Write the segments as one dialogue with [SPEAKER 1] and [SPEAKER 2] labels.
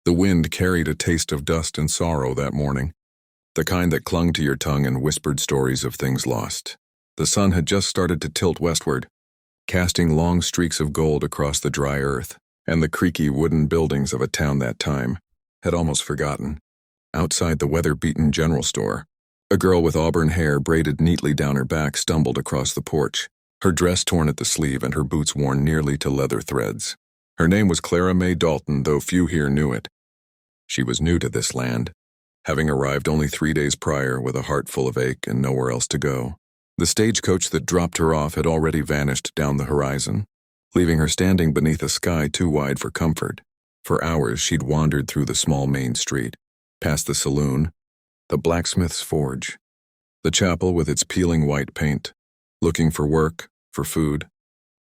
[SPEAKER 1] The wind carried a taste of dust and sorrow that morning, the kind that clung to your tongue and whispered stories of things lost. The sun had just started to tilt westward, casting long streaks of gold across the dry earth, and the creaky wooden buildings of a town that time had almost forgotten. Outside the weather-beaten general store, a girl with auburn hair braided neatly down her back stumbled across the porch, her dress torn at the sleeve and her boots worn nearly to leather threads. Her name was Clara Mae Dalton, though few here knew it. She was new to this land, having arrived only 3 days prior with a heart full of ache and nowhere else to go. The stagecoach that dropped her off had already vanished down the horizon, leaving her standing beneath a sky too wide for comfort. For hours she'd wandered through the small main street, past the saloon, the blacksmith's forge, the chapel with its peeling white paint, looking for work, for food,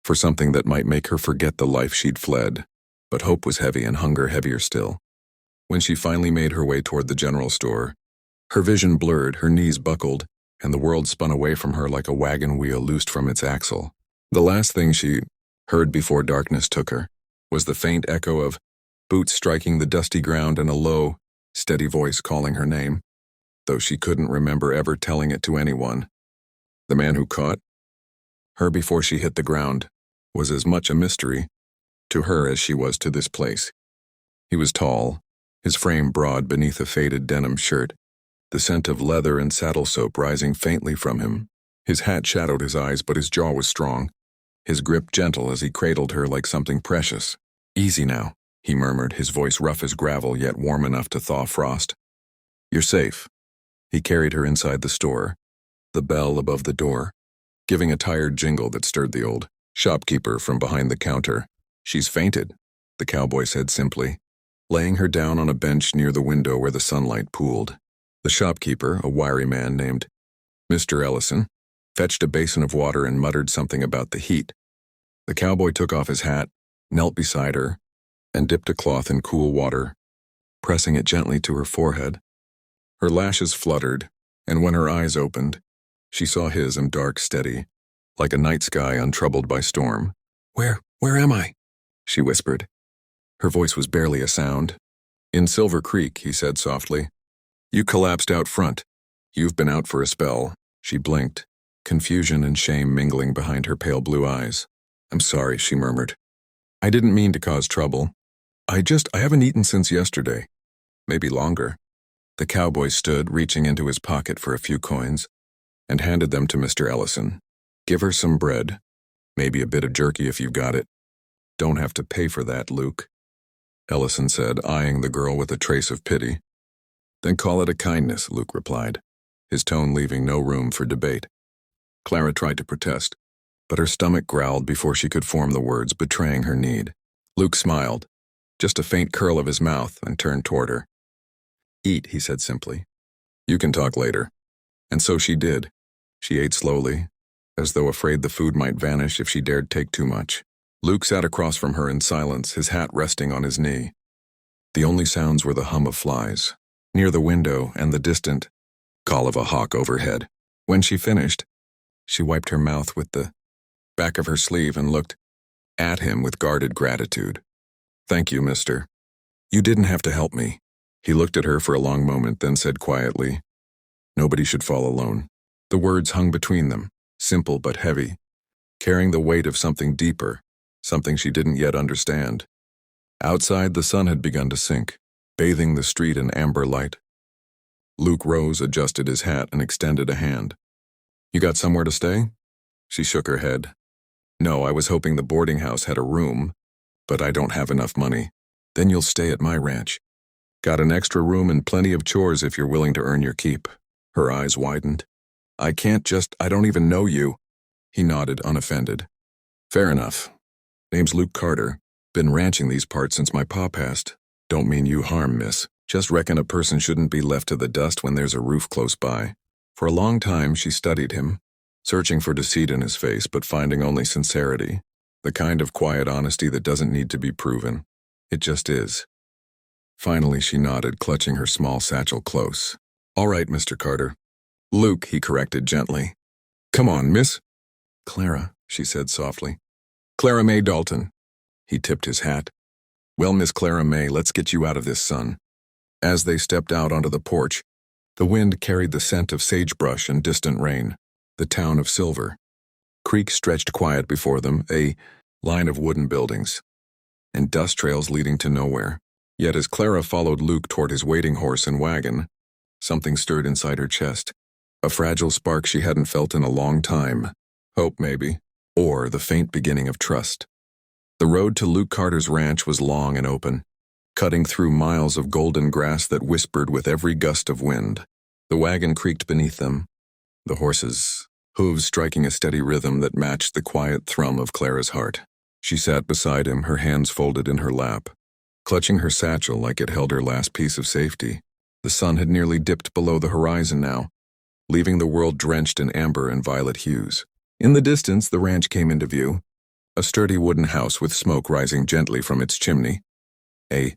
[SPEAKER 1] for something that might make her forget the life she'd fled. But hope was heavy and hunger heavier still. When she finally made her way toward the general store, her vision blurred, her knees buckled, and the world spun away from her like a wagon wheel loosed from its axle. The last thing she heard before darkness took her was the faint echo of boots striking the dusty ground and a low, steady voice calling her name, though she couldn't remember ever telling it to anyone. The man who caught her before she hit the ground was as much a mystery to her as she was to this place. He was tall, his frame broad beneath a faded denim shirt, the scent of leather and saddle soap rising faintly from him. His hat shadowed his eyes, but his jaw was strong, his grip gentle as he cradled her like something precious. "Easy now," he murmured, his voice rough as gravel yet warm enough to thaw frost. "You're safe." He carried her inside the store, the bell above the door, giving a tired jingle that stirred the old shopkeeper from behind the counter. "She's fainted," the cowboy said simply, laying her down on a bench near the window where the sunlight pooled. The shopkeeper, a wiry man named Mr. Ellison, fetched a basin of water and muttered something about the heat. The cowboy took off his hat, knelt beside her, and dipped a cloth in cool water, pressing it gently to her forehead. Her lashes fluttered, and when her eyes opened, she saw his in dark, steady, like a night sky untroubled by storm. Where am I?" she whispered. Her voice was barely a sound. "In Silver Creek," he said softly. "You collapsed out front. You've been out for a spell." She blinked, confusion and shame mingling behind her pale blue eyes. "I'm sorry," she murmured. "I didn't mean to cause trouble. I haven't eaten since yesterday. Maybe longer." The cowboy stood, reaching into his pocket for a few coins, and handed them to Mr. Ellison. "Give her some bread. Maybe a bit of jerky if you've got it. Don't have to pay for that, Luke," Ellison said, eyeing the girl with a trace of pity. "Then call it a kindness," Luke replied, his tone leaving no room for debate. Clara tried to protest, but her stomach growled before she could form the words, betraying her need. Luke smiled, just a faint curl of his mouth, and turned toward her. "Eat," he said simply. "You can talk later." And so she did. She ate slowly, as though afraid the food might vanish if she dared take too much. Luke sat across from her in silence, his hat resting on his knee. The only sounds were the hum of flies near the window and the distant call of a hawk overhead. When she finished, she wiped her mouth with the back of her sleeve and looked at him with guarded gratitude. "Thank you, mister. You didn't have to help me." He looked at her for a long moment, then said quietly, "Nobody should fall alone." The words hung between them, simple but heavy, carrying the weight of something deeper, something she didn't yet understand. Outside, the sun had begun to sink, bathing the street in amber light. Luke rose, adjusted his hat, and extended a hand. "You got somewhere to stay?" She shook her head. "No, I was hoping the boarding house had a room, but I don't have enough money." "Then you'll stay at my ranch. Got an extra room and plenty of chores if you're willing to earn your keep." Her eyes widened. I don't even know you." He nodded, unoffended. "Fair enough. Name's Luke Carter. Been ranching these parts since my pa passed. Don't mean you harm, miss. Just reckon a person shouldn't be left to the dust when there's a roof close by." For a long time she studied him, searching for deceit in his face but finding only sincerity, the kind of quiet honesty that doesn't need to be proven. It just is. Finally she nodded, clutching her small satchel close. "All right, Mr. Carter." "Luke," he corrected gently. "Come on, miss." "Clara," she said softly. "Clara Mae Dalton." He tipped his hat. Well, Miss Clara May, let's get you out of this, son. As they stepped out onto the porch, the wind carried the scent of sagebrush and distant rain. The town of Silver Creek stretched quiet before them, a line of wooden buildings, and dust trails leading to nowhere. Yet as Clara followed Luke toward his waiting horse and wagon, something stirred inside her chest. A fragile spark she hadn't felt in a long time. Hope, maybe, or the faint beginning of trust. The road to Luke Carter's ranch was long and open, cutting through miles of golden grass that whispered with every gust of wind. The wagon creaked beneath them, the horses' hooves striking a steady rhythm that matched the quiet thrum of Clara's heart. She sat beside him, her hands folded in her lap, clutching her satchel like it held her last piece of safety. The sun had nearly dipped below the horizon now, leaving the world drenched in amber and violet hues. In the distance, the ranch came into view, a sturdy wooden house with smoke rising gently from its chimney. A